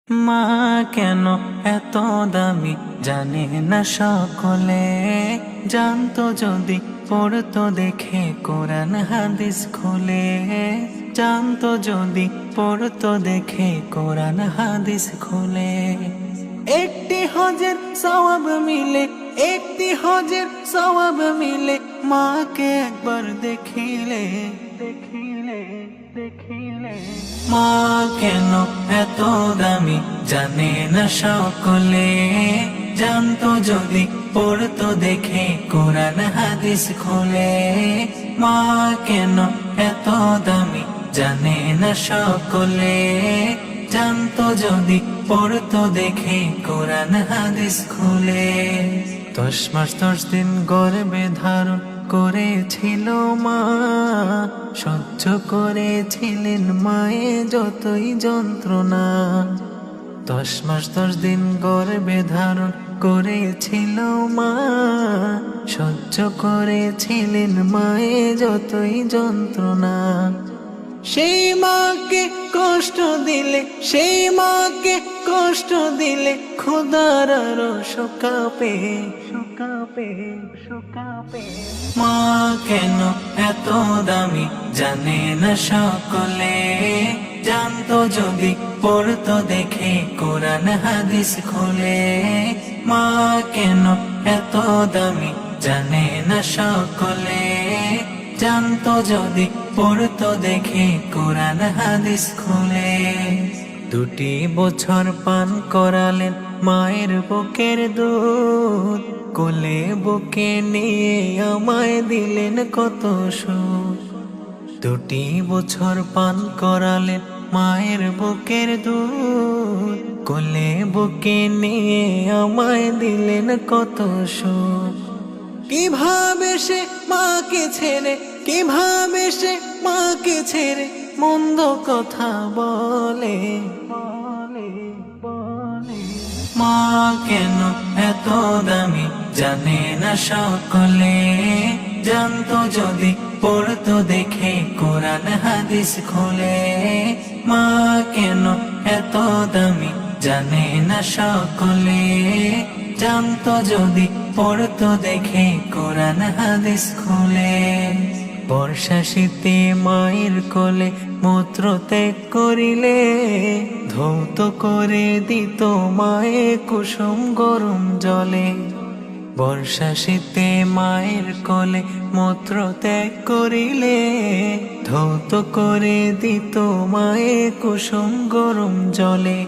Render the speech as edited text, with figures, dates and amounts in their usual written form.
মা কেন এত দামি জানে না সকলে, জানতো যদি পড়তো দেখে কোরআন হাদিস খুলে, জানতো যদি পড়তো দেখে কোরআন হাদিস খুলে। একটি হজের সওয়াব মিলে, একটি হজের সওয়াব মিলে, মাকে একবার দেখিলে দেখিলে দেখিলে। মা কেন এত দামি জানে না সকলে, জানতো যদি পড়তো দেখে কোরআন হাদিস খুলে। মা কেন এত দামি জানে না সকলে, জানতো যদি পড়তো দেখে কোরআন হাদিস খুলে। 10 মাস 10 দিন গর্ভে ধারণ করেছিল মা, সহ্য করেছিলেন মায়ে যতই যন্ত্রণা। 10 মাস 10 দিন গর্ভে ধারণ করেছিল মা, সহ্য করেছিলেন মায়ে যতই যন্ত্রণা। সেই মাকে কষ্ট দিলে, সেই মাকে কষ্ট দিলে, খোদার আরশ কাঁপে কাঁপে কাঁপে। মা কেন এত দামি জানে না সকলে, জানতো যদি পড়তো দেখে কোরআন হাদিস খুলে। মা কেন এত দামি জানে না সকলে, জানতো যদি পড়তো দেখে কোরআন হাদিস খুলে। 2 বছর পান করালেন মায়ের বুকের দুধ, কোলে বুকে নিয়ে আমায় দিলেন কত সুখ। 2 বছর পান করালেন মায়ের বুকের দুধ, কোলে বুকে নিয়ে আমায় দিলেন কত সুখ। কিভাবে সে মাকে ছেড়ে, কিভাবে সে মাকে ছেড়ে মন্দ কথা বলে বলে বলে। মা কেন এত দামি জানে না সকলে, জানতো যদি পড়তো দেখে কোরআন হাদিস খুলে। মা কেন এত দামি জানে না সকলে, জানতো যদি পড়তো দেখে কোরআন হাদিস খুলে। বর্ষা শীতে মায়ের কোলে মূত্র ত্যাগ করিলে, ধৌত করে দিত মায়ে কুসুম গরম জলে। বর্ষা শীতে মায়ের কোলে মূত্র ত্যাগ করিলে, ধৌত করে দিত মায়ে কুসুম গরম জলে।